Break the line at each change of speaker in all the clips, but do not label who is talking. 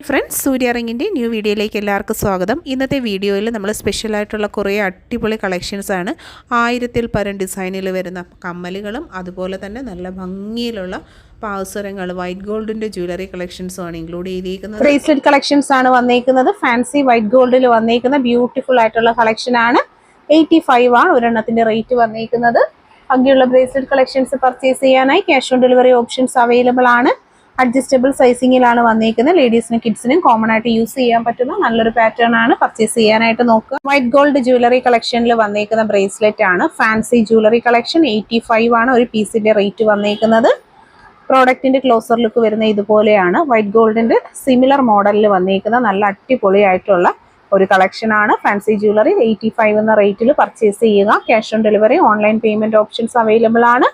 Friends, സൂര്യ റിങ്ങിൻ്റെ new വീഡിയോയിലേക്ക് എല്ലാവർക്കും സ്വാഗതം. ഇന്നത്തെ വീഡിയോയിൽ നമ്മൾ സ്പെഷ്യലായിട്ടുള്ള കുറേ അടിപൊളി കളക്ഷൻസാണ്. 1000-ൽ പരം ഡിസൈനിൽ വരുന്ന കമ്മലുകളും അതുപോലെ തന്നെ നല്ല ഭംഗിയിലുള്ള പാവസരങ്ങൾ, വൈറ്റ് ഗോൾഡിൻ്റെ ജ്വല്ലറി കളക്ഷൻസുമാണ് ഇൻക്ലൂഡ് ചെയ്തിരിക്കുന്നത്.
ബ്രേസ്ലെറ്റ് കളക്ഷൻസ് ആണ് വന്നിരിക്കുന്നത്. ഫാൻസി വൈറ്റ് ഗോൾഡിൽ വന്നിരിക്കുന്ന ബ്യൂട്ടിഫുൾ ആയിട്ടുള്ള കളക്ഷൻ ആണ്. 85 ആണ് ഒരെണ്ണത്തിന്റെ റേറ്റ് വന്നിരിക്കുന്നത്. ഭംഗിയുള്ള ബ്രേസ്ലെറ്റ് കളക്ഷൻസ് പർച്ചേസ് ചെയ്യാനായി cash on delivery options available ആണ്. അഡ്ജസ്റ്റബിൾ സൈസിങ്ങിലാണ് വന്നിരിക്കുന്നത്. ലേഡീസിനും കിഡ്സിനും കോമൺ ആയിട്ട് യൂസ് ചെയ്യാൻ പറ്റുന്ന നല്ലൊരു പാറ്റേൺ ആണ്. പർച്ചേസ് ചെയ്യാനായിട്ട് നോക്കുക. വൈറ്റ് ഗോൾഡ് ജ്വല്ലറി കളക്ഷനിൽ വന്നിരിക്കുന്ന ബ്രേസ്ലെറ്റ് ആണ്. ഫാൻസി ജ്വല്ലറി കളക്ഷൻ 85 ആണ് ഒരു പീസിന്റെ റേറ്റ് വന്നിരിക്കുന്നത്. പ്രോഡക്റ്റിന്റെ ക്ലോസർ ലുക്ക് വരുന്ന ഇതുപോലെയാണ്. വൈറ്റ് ഗോൾഡിന്റെ സിമിലർ മോഡലിൽ വന്നിരിക്കുന്ന നല്ല അടിപൊളിയായിട്ടുള്ള ഒരു കളക്ഷൻ ആണ്. ഫാൻസി ജ്വല്ലറി 85 എന്ന റേറ്റിൽ പർച്ചേസ് ചെയ്യുക. Cash on delivery, online payment options available ആണ്.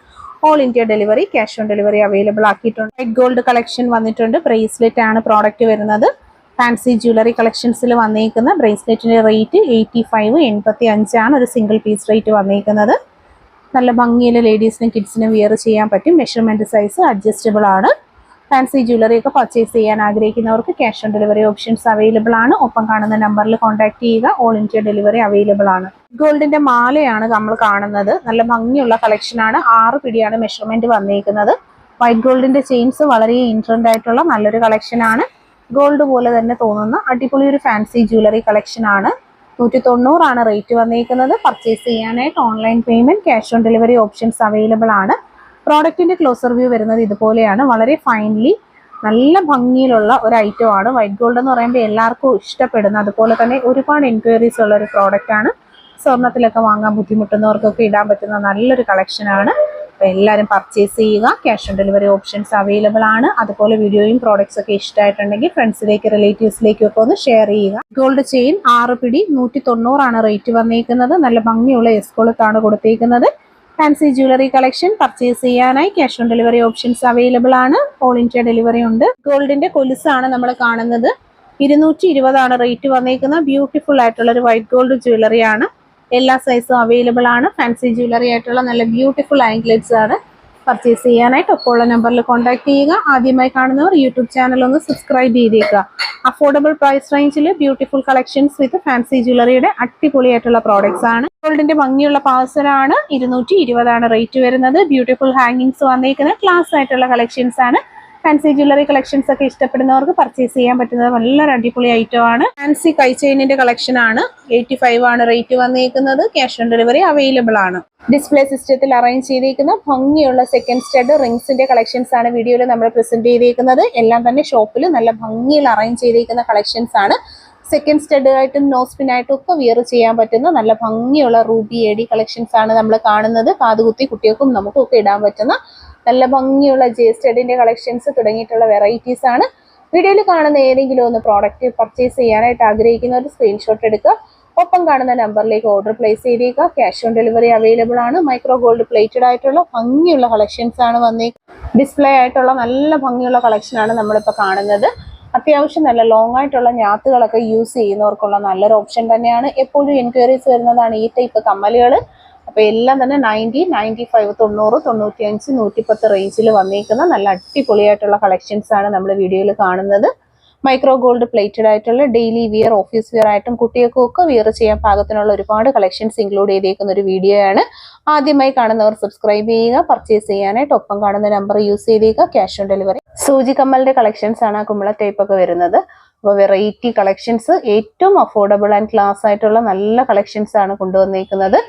All India delivery, cash on delivery available ആക്കിയിട്ടുണ്ട്. വൈറ്റ് ഗോൾഡ് കളക്ഷൻ വന്നിട്ടുണ്ട്. ബ്രേസ്ലെറ്റ് ആണ് പ്രോഡക്റ്റ് വരുന്നത്. ഫാൻസി ജ്വല്ലറി കളക്ഷൻസിൽ വന്നിരിക്കുന്ന ബ്രേസ്ലെറ്റിന്റെ റേറ്റ് 85 ആണ് ഒരു സിംഗിൾ പീസ് റേറ്റ് വന്നിരിക്കുന്നത്. നല്ല ഭംഗിയിൽ ലേഡീസിനും കിഡ്സിനും വിയർ ചെയ്യാൻ പറ്റും. മെഷർമെന്റ് സൈസ് അഡ്ജസ്റ്റബിൾ ആണ്. ഫാൻസി ജ്വല്ലറി ഒക്കെ പർച്ചേസ് ചെയ്യാൻ ആഗ്രഹിക്കുന്നവർക്ക് cash on delivery options available ആണ്. ഒപ്പം കാണുന്ന നമ്പറിൽ കോൺടാക്ട് ചെയ്യുക. ഓൾ ഇന്ത്യ ഡെലിവറി അവൈലബിൾ ആണ്. ഗോൾഡിന്റെ മാലയാണ് നമ്മൾ കാണുന്നത്. നല്ല ഭംഗിയുള്ള കളക്ഷൻ ആണ്. 6 പിടിയാണ് മെഷർമെന്റ് വന്നിരിക്കുന്നത്. വൈറ്റ് ഗോൾഡിന്റെ ചെയിൻസ് വളരെ ഇൻട്രൻഡ് ആയിട്ടുള്ള നല്ലൊരു കളക്ഷൻ ആണ്. ഗോൾഡ് പോലെ തന്നെ തോന്നുന്ന അടിപൊളി ഒരു ഫാൻസി ജ്വല്ലറി കളക്ഷൻ ആണ്. 190 ആണ് റേറ്റ് വന്നിരിക്കുന്നത്. പർച്ചേസ് ചെയ്യാനായിട്ട് online payment, cash on delivery options available ആണ്. പ്രോഡക്റ്റിന്റെ ക്ലോസർ വ്യൂ വരുന്നത് ഇതുപോലെയാണ്. വളരെ ഫൈൻലി നല്ല ഭംഗിയിലുള്ള ഒരു ഐറ്റം ആണ്. വൈറ്റ് ഗോൾഡ് എന്ന് പറയുമ്പോൾ എല്ലാവർക്കും ഇഷ്ടപ്പെടുന്ന, അതുപോലെ തന്നെ ഒരുപാട് എൻക്വയറീസ് ഉള്ള ഒരു പ്രോഡക്റ്റ് ആണ്. സ്വർണ്ണത്തിലൊക്കെ വാങ്ങാൻ ബുദ്ധിമുട്ടുന്നവർക്കൊക്കെ ഇടാൻ പറ്റുന്ന നല്ലൊരു കളക്ഷൻ ആണ്. അപ്പോൾ എല്ലാവരും പർച്ചേസ് ചെയ്യുക. Cash on delivery options available ആണ്. അതുപോലെ വീഡിയോയും പ്രോഡക്ട്സ് ഒക്കെ ഇഷ്ടമായിട്ടുണ്ടെങ്കിൽ ഫ്രണ്ട്സിലേക്ക്, റിലേറ്റീവ്സിലേക്കും ഒക്കെ ഒന്ന് ഷെയർ ചെയ്യുക. ഗോൾഡ് ചെയിൻ 6 പിടി 190 ആണ് റേറ്റ് വന്നിരിക്കുന്നത്. നല്ല ഭംഗിയുള്ള എസ്കോളത്താണ് കൊടുത്തിരിക്കുന്നത്. ഫാൻസി ജ്വല്ലറി കളക്ഷൻ പർച്ചേസ് ചെയ്യാനായി cash on delivery options available ആണ്. ഓൾ ഇന്ത്യ ഡെലിവറി ഉണ്ട്. ഗോൾഡിന്റെ കൊലുസാണ് നമ്മൾ കാണുന്നത്. 220 ആണ് റേറ്റ് വന്നിരിക്കുന്നത്. ബ്യൂട്ടിഫുൾ ആയിട്ടുള്ള ഒരു വൈറ്റ് ഗോൾഡ് ജ്വല്ലറി ആണ്. എല്ലാ സൈസും അവൈലബിൾ ആണ്. ഫാൻസി ജ്വല്ലറി ആയിട്ടുള്ള നല്ല ബ്യൂട്ടിഫുൾ ആംഗ്ലെറ്റ്സ് ആണ്. പർച്ചേസ് ചെയ്യാനായിട്ട് ഒപ്പമുള്ള നമ്പറിൽ കോൺടാക്ട് ചെയ്യുക. ആദ്യമായി കാണുന്നവർ യൂട്യൂബ് ചാനൽ ഒന്ന് സബ്സ്ക്രൈബ് ചെയ്തേക്കുക. അഫോർഡബിൾ പ്രൈസ് റേഞ്ചിൽ ബ്യൂട്ടിഫുൾ കളക്ഷൻസ് വിത്ത് ഫാൻസി ജ്വല്ലറിയുടെ അടിപൊളിയായിട്ടുള്ള പ്രോഡക്ട്സ് ആണ്. ഗോൾഡിന്റെ ഭംഗിയുള്ള പാഴ്സലാണ്. 220 ആണ് റേറ്റ് വരുന്നത്. ബ്യൂട്ടിഫുൾ ഹാങ്ങിങ്സ് വന്നിരിക്കുന്ന ക്ലാസ് ആയിട്ടുള്ള കളക്ഷൻസ് ആണ്. ഫാൻസി ജ്വല്ലറി കളക്ഷൻസ് ഒക്കെ ഇഷ്ടപ്പെടുന്നവർക്ക് പർച്ചേസ് ചെയ്യാൻ പറ്റുന്നത് നല്ലൊരു അടിപൊളി ഐറ്റം ആണ്. ഫാൻസി കൈചെയിനിന്റെ കളക്ഷൻ ആണ്. 85 ആണ് റേറ്റ് വന്നിരിക്കുന്നത്. ക്യാഷ് ഓൺ ഡെലിവറി അവൈലബിൾ ആണ്. ഡിസ്പ്ലേ സിസ്റ്റത്തിൽ അറേഞ്ച് ചെയ്തിരിക്കുന്ന ഭംഗിയുള്ള സെക്കൻഡ് സ്റ്റഡ് റിംഗ്സിന്റെ കളക്ഷൻസ് ആണ് വീഡിയോയിൽ നമ്മൾ പ്രസന്റ് ചെയ്തിരിക്കുന്നത്. എല്ലാം തന്നെ ഷോപ്പിൽ നല്ല ഭംഗിയിൽ അറേഞ്ച് ചെയ്തിരിക്കുന്ന കളക്ഷൻസ് ആണ്. സെക്കൻഡ് സ്റ്റഡ് ആയിട്ടും നോസ്പിൻ ആയിട്ടും ഒക്കെ വിയർ ചെയ്യാൻ പറ്റുന്ന നല്ല ഭംഗിയുള്ള റൂബി എഡി കളക്ഷൻസ് ആണ് നമ്മൾ കാണുന്നത്. കാതുകുത്തി കുട്ടികൾക്കും നമുക്കും ഒക്കെ ഇടാൻ പറ്റുന്ന നല്ല ഭംഗിയുള്ള ജെ സ്റ്റഡിന്റെ കളക്ഷൻസ് തുടങ്ങിയിട്ടുള്ള വെറൈറ്റീസ് ആണ്. വീഡിയോയിൽ കാണുന്ന ഏതെങ്കിലും ഒന്ന് പ്രോഡക്റ്റ് പർച്ചേസ് ചെയ്യാനായിട്ട് ആഗ്രഹിക്കുന്നവർ സ്ക്രീൻഷോട്ട് എടുക്കുക. ഒപ്പം കാണുന്ന നമ്പറിലേക്ക് ഓർഡർ പ്ലേസ് ചെയ്തേക്കുക. ക്യാഷ് ഓൺ ഡെലിവറി അവൈലബിൾ ആണ്. മൈക്രോ ഗോൾഡ് പ്ലേറ്റഡ് ആയിട്ടുള്ള ഭംഗിയുള്ള കളക്ഷൻസ് ആണ് വന്നേക്കുന്നത്. ഡിസ്പ്ലേ ആയിട്ടുള്ള നല്ല ഭംഗിയുള്ള കളക്ഷൻ ആണ് നമ്മളിപ്പോൾ കാണുന്നത്. അത്യാവശ്യം നല്ല ലോങ് ആയിട്ടുള്ള ഞാത്തുകളൊക്കെ യൂസ് ചെയ്യുന്നവർക്കുള്ള നല്ലൊരു ഓപ്ഷൻ തന്നെയാണ്. എപ്പോഴും എൻക്വയറീസ് വരുന്നതാണ് ഈ ടൈപ്പ് കമ്മലുകൾ. അപ്പോൾ എല്ലാം തന്നെ 90, 95, 90, 95, 110 റേഞ്ചിൽ വന്നിരിക്കുന്ന നല്ല അടിപൊളിയായിട്ടുള്ള കളക്ഷൻസ് ആണ് നമ്മൾ വീഡിയോയിൽ കാണുന്നത്. മൈക്രോ ഗോൾഡ് പ്ലേറ്റഡ് ആയിട്ടുള്ള ഡെയിലി വിയർ, ഓഫീസ് വിയർ ആയിട്ടും കുട്ടികൾക്കും ഒക്കെ വിയർ ചെയ്യാൻ പാകത്തിനുള്ള ഒരുപാട് കളക്ഷൻസ് ഇൻക്ലൂഡ് ചെയ്തേക്കുന്ന ഒരു വീഡിയോ ആണ്. ആദ്യമായി കാണുന്നവർ സബ്സ്ക്രൈബ് ചെയ്യുക. പർച്ചേസ് ചെയ്യാനായിട്ട് ഒപ്പം കാണുന്ന നമ്പർ യൂസ് ചെയ്തേക്കുക. Cash on delivery. സൂചി കമ്മലിന്റെ കളക്ഷൻസ് ആണ് കുമ്പള ടൈപ്പ് ഒക്കെ വരുന്നത്. അപ്പോൾ വെറൈറ്റി കളക്ഷൻസ്, ഏറ്റവും അഫോർഡബിൾ ആൻഡ് ക്ലാസ് ആയിട്ടുള്ള നല്ല കളക്ഷൻസ് ആണ് കൊണ്ടുവന്നിരിക്കുന്നത്.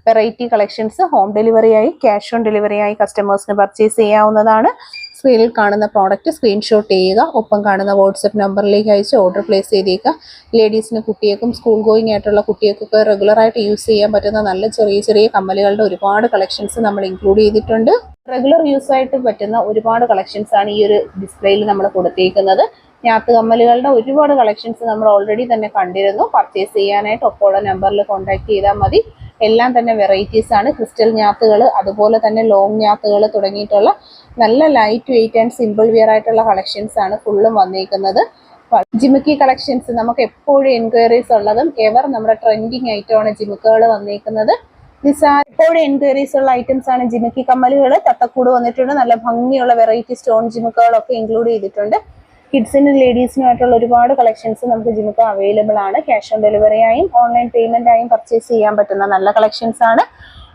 വെറൈറ്റി കളക്ഷൻസ് ഹോം ഡെലിവറി ആയി, ക്യാഷ് ഓൺ ഡെലിവറി ആയി കസ്റ്റമേഴ്സിന് പർച്ചേസ് ചെയ്യാവുന്നതാണ്. സ്ക്രീനിൽ കാണുന്ന പ്രോഡക്റ്റ് സ്ക്രീൻഷോട്ട് ചെയ്യുക. ഒപ്പം കാണുന്ന വാട്സപ്പ് നമ്പറിലേക്ക് അയച്ച് ഓർഡർ പ്ലേസ് ചെയ്തേക്കുക. ലേഡീസിന്, കുട്ടികൾക്കും സ്കൂൾ ഗോയിങ് ആയിട്ടുള്ള കുട്ടികൾക്കൊക്കെ റെഗുലറായിട്ട് യൂസ് ചെയ്യാൻ പറ്റുന്ന നല്ല ചെറിയ ചെറിയ കമ്മലുകളുടെ ഒരുപാട് കളക്ഷൻസ് നമ്മൾ ഇൻക്ലൂഡ് ചെയ്തിട്ടുണ്ട്. റെഗുലർ യൂസ് ആയിട്ട് പറ്റുന്ന ഒരുപാട് കളക്ഷൻസ് ആണ് ഈ ഒരു ഡിസ്പ്ലേയിൽ നമ്മൾ കൊടുത്തിരിക്കുന്നത്. ഞാത്ത് കമ്മലുകളുടെ ഒരുപാട് കളക്ഷൻസ് നമ്മൾ ഓൾറെഡി തന്നെ കണ്ടിരുന്നു. പർച്ചേസ് ചെയ്യാനായിട്ട് ഒപ്പമുള്ള നമ്പറിൽ കോൺടാക്ട് ചെയ്താൽ മതി. എല്ലാം തന്നെ വെറൈറ്റീസ് ആണ്. ക്രിസ്റ്റൽ ഞാത്തുകൾ, അതുപോലെ തന്നെ ലോങ് ഞാത്തുകൾ തുടങ്ങിയിട്ടുള്ള നല്ല light weight and simple wear ആയിട്ടുള്ള കളക്ഷൻസ് ആണ് ഫുള്ളും വന്നിരിക്കുന്നത്. ജിമിക്കി കളക്ഷൻസ് നമുക്ക് എപ്പോഴും എൻക്വയറീസ് ഉള്ളതും എവർ നമ്മുടെ ട്രെൻഡിങ് ഐറ്റമാണ് ജിമിക്കുകൾ വന്നിരിക്കുന്നത്. എപ്പോഴും എൻക്വയറീസ് ഉള്ള ഐറ്റംസ് ആണ് ജിമിക്കി കമ്മലുകൾ. തത്തക്കൂട് വന്നിട്ടുണ്ട്. നല്ല ഭംഗിയുള്ള വെറൈറ്റി സ്റ്റോൺ ജിമിക്കുകളൊക്കെ ഇൻക്ലൂഡ് ചെയ്തിട്ടുണ്ട്. കിഡ്സിനും ലേഡീസിനുമായിട്ടുള്ള ഒരുപാട് കളക്ഷൻസ് നമുക്ക് ജിമിക്ക അവൈലബിൾ ആണ്. ക്യാഷ് ഓൺ ഡെലിവറി ആയും ഓൺലൈൻ പേയ്മെന്റ് ആയും പർച്ചേസ് ചെയ്യാൻ പറ്റുന്ന നല്ല കളക്ഷൻസ് ആണ്.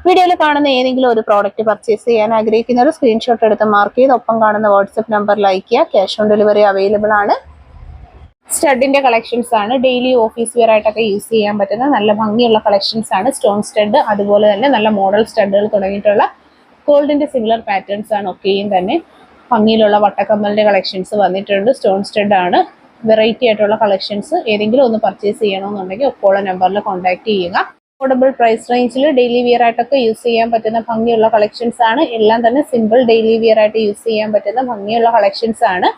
വീഡിയോയിൽ കാണുന്ന ഏതെങ്കിലും ഒരു പ്രോഡക്റ്റ് പർച്ചേസ് ചെയ്യാൻ ആഗ്രഹിക്കുന്നവർ സ്ക്രീൻഷോട്ട് എടുത്ത് മാർക്ക് ചെയ്ത് ഒപ്പം കാണുന്ന വാട്സ്ആപ്പ് നമ്പറിൽ അയക്കുക. ക്യാഷ് ഓൺ ഡെലിവറി അവൈലബിൾ ആണ്. സ്റ്റഡിന്റെ കളക്ഷൻസ് ആണ്. ഡെയിലി ഓഫീസ് വെയർ ആയിട്ടൊക്കെ യൂസ് ചെയ്യാൻ പറ്റുന്ന നല്ല ഭംഗിയുള്ള കളക്ഷൻസ് ആണ്. സ്റ്റോൺ സ്റ്റഡ്, അതുപോലെ തന്നെ നല്ല മോഡൽ സ്റ്റഡുകൾ തുടങ്ങിയിട്ടുള്ള ഗോൾഡിന്റെ സിമിലർ പാറ്റേൺസ് ആണ്. ഒക്കെയും തന്നെ ഭംഗിയിലുള്ള വട്ടക്കമ്മലിന്റെ കളക്ഷൻസ് വന്നിട്ടുണ്ട്. സ്റ്റോൺ സ്റ്റഡ് ആണ്. വെറൈറ്റി ആയിട്ടുള്ള കളക്ഷൻസ് ഏതെങ്കിലും ഒന്ന് പർച്ചേസ് ചെയ്യണമെന്നുണ്ടെങ്കിൽ ഒപ്പമുള്ള നമ്പറിൽ കോൺടാക്ട് ചെയ്യുക. അഫോർഡബിൾ പ്രൈസ് റേഞ്ചിൽ ഡെയിലി വിയർ ആയിട്ടൊക്കെ യൂസ് ചെയ്യാൻ പറ്റുന്ന ഭംഗിയുള്ള കളക്ഷൻസ് ആണ്. എല്ലാം തന്നെ സിമ്പിൾ ഡെയിലി വിയർ ആയിട്ട് യൂസ് ചെയ്യാൻ പറ്റുന്ന ഭംഗിയുള്ള കളക്ഷൻസ് ആണ്.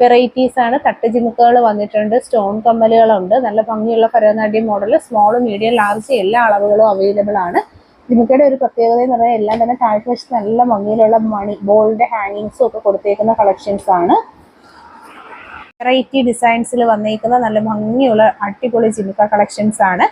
വെറൈറ്റീസ് ആണ്. തട്ട് ജിമുക്കുകൾ വന്നിട്ടുണ്ട്. സ്റ്റോൺ കമ്മലുകളുണ്ട്. നല്ല ഭംഗിയുള്ള Bharatanatyam model small, medium, large എല്ലാ അളവുകളും അവൈലബിൾ ആണ്. ജിമുക്കയുടെ ഒരു പ്രത്യേകത എന്ന് പറഞ്ഞാൽ എല്ലാം തന്നെ താഴത്തെ വശത്ത് നല്ല ഭംഗിയിലുള്ള മണി ബോളിന്റെ ഹാങ്ങിങ്സും ഒക്കെ കൊടുത്തേക്കുന്ന കളക്ഷൻസ് ആണ്. വെറൈറ്റി ഡിസൈൻസിൽ വന്നിരിക്കുന്ന നല്ല ഭംഗിയുള്ള അടിപൊളി ജിമുക്ക കളക്ഷൻസ് ആണ്.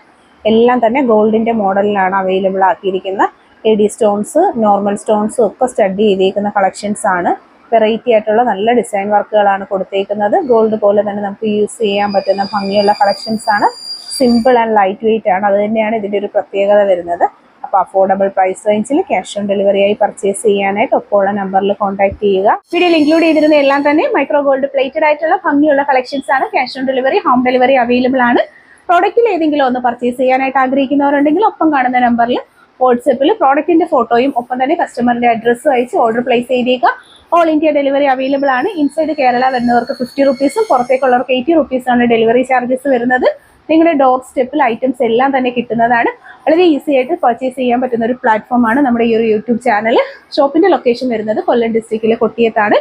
എല്ലാം തന്നെ ഗോൾഡിന്റെ മോഡലിലാണ് അവൈലബിൾ ആക്കിയിരിക്കുന്ന. എഡി സ്റ്റോൺസ്, നോർമൽ സ്റ്റോൺസും ഒക്കെ സ്റ്റഡി ചെയ്തിരിക്കുന്ന കളക്ഷൻസ് ആണ്. വെറൈറ്റി ആയിട്ടുള്ള നല്ല ഡിസൈൻ വർക്കുകളാണ് കൊടുത്തേക്കുന്നത്. ഗോൾഡ് പോലെ തന്നെ നമുക്ക് യൂസ് ചെയ്യാൻ പറ്റുന്ന ഭംഗിയുള്ള കളക്ഷൻസ് ആണ്. സിമ്പിൾ ആൻഡ് ലൈറ്റ് വെയിറ്റ് ആണ്. അത് തന്നെയാണ് ഇതിന്റെ ഒരു പ്രത്യേകത വരുന്നത്. അപ്പോൾ അഫോർഡബിൾ പ്രൈസ് റേഞ്ചിൽ ക്യാഷ് ഓൺ ഡെലിവറി ആയി പർച്ചേസ് ചെയ്യാനായിട്ട് ഒപ്പമുള്ള നമ്പറിൽ കോൺടാക്ട് ചെയ്യുക. വീഡിയോയിൽ ഇൻക്ലൂഡ് ചെയ്തിരുന്ന എല്ലാം തന്നെ മൈക്രോ ഗോൾഡ് പ്ലേറ്റഡ് ആയിട്ടുള്ള ഭംഗിയുള്ള കളക്ഷൻസ് ആണ്. Cash on delivery, home delivery available ആണ്. പ്രോഡക്റ്റിൽ ഏതെങ്കിലും ഒന്ന് പർച്ചേസ് ചെയ്യാനായിട്ട് ആഗ്രഹിക്കുന്നവരുണ്ടെങ്കിൽ ഒപ്പം കാണുന്ന നമ്പറിൽ വാട്സപ്പിൽ പ്രോഡക്റ്റിന്റെ ഫോട്ടോയും ഒപ്പം തന്നെ കസ്റ്റമറിന്റെ അഡ്രസ്സും അയച്ച് ഓർഡർ പ്ലേസ് ചെയ്തേക്കുക. ഓൾ ഇന്ത്യ ഡെലിവറി അവൈലബിൾ ആണ്. ഇൻസൈഡ് കേരള വരുന്നവർക്ക് 50 റുപ്പീസും പുറത്തേക്കുള്ളവർക്ക് 80 റുപ്പീസാണ് ഡെലിവറി ചാർജസ് വരുന്നത്. നിങ്ങളുടെ ഡോർ സ്റ്റെപ്പിൽ ഐറ്റംസ് എല്ലാം തന്നെ കിട്ടുന്നതാണ്. വളരെ ഈസി ആയിട്ട് പർച്ചേസ് ചെയ്യാൻ പറ്റുന്ന ഒരു പ്ലാറ്റ്ഫോമാണ് നമ്മുടെ ഈ ഒരു യൂട്യൂബ് ചാനൽ. ഷോപ്പിന്റെ ലൊക്കേഷൻ വരുന്നത് കൊല്ലം ഡിസ്ട്രിക്റ്റിലെ കൊട്ടിയത്താണ്.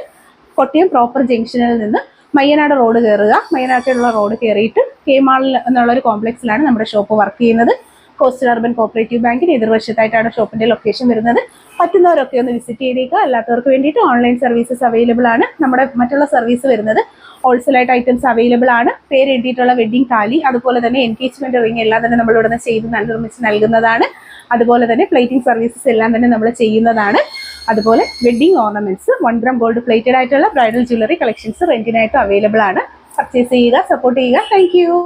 കൊട്ടിയം പ്രോപ്പർ ജംഗ്ഷനിൽ നിന്ന് മയ്യനാട് റോഡ് കയറുക. മയ്യനാട്ടിലുള്ള റോഡ് കയറിയിട്ട് കെ മാളിൽ എന്നുള്ളൊരു കോംപ്ലക്സിലാണ് നമ്മുടെ ഷോപ്പ് വർക്ക് ചെയ്യുന്നത്. കോസ്റ്റൽ അർബൻ കോപ്പറേറ്റീവ് ബാങ്കിന് എതിർവശത്തായിട്ടാണ് ഷോപ്പിന്റെ ലൊക്കേഷൻ വരുന്നത്. പറ്റുന്നവരൊക്കെ ഒന്ന് വിസിറ്റ് ചെയ്തേക്കുക. അല്ലാത്തവർക്ക് വേണ്ടിയിട്ട് ഓൺലൈൻ സർവീസസ് അവൈലബിൾ ആണ്. നമ്മുടെ മറ്റുള്ള സർവീസ് വരുന്നത് ഹോൾസെയിലായിട്ട് ഐറ്റംസ് അവൈലബിൾ ആണ്. പേര് എഴുതിയിട്ടുള്ള വെഡിങ് താലി, അതുപോലെ തന്നെ എൻഗേജ്മെന്റ് റിംഗ് എല്ലാം തന്നെ നമ്മൾ ഇവിടെ നിന്ന് ചെയ്ത് നിർമ്മിച്ച് നൽകുന്നതാണ്. അതുപോലെ തന്നെ പ്ലേറ്റിംഗ് സർവീസസ് എല്ലാം തന്നെ നമ്മൾ ചെയ്യുന്നതാണ്. അതുപോലെ wedding ornaments, 1 gram gold plated ആയിട്ടുള്ള ബ്രൈഡൽ ജ്വല്ലറി കളക്ഷൻസ് റെന്റിനായിട്ട് അവൈലബിൾ ആണ്. പർച്ചേസ് ചെയ്യുക, സപ്പോർട്ട് ചെയ്യുക. താങ്ക്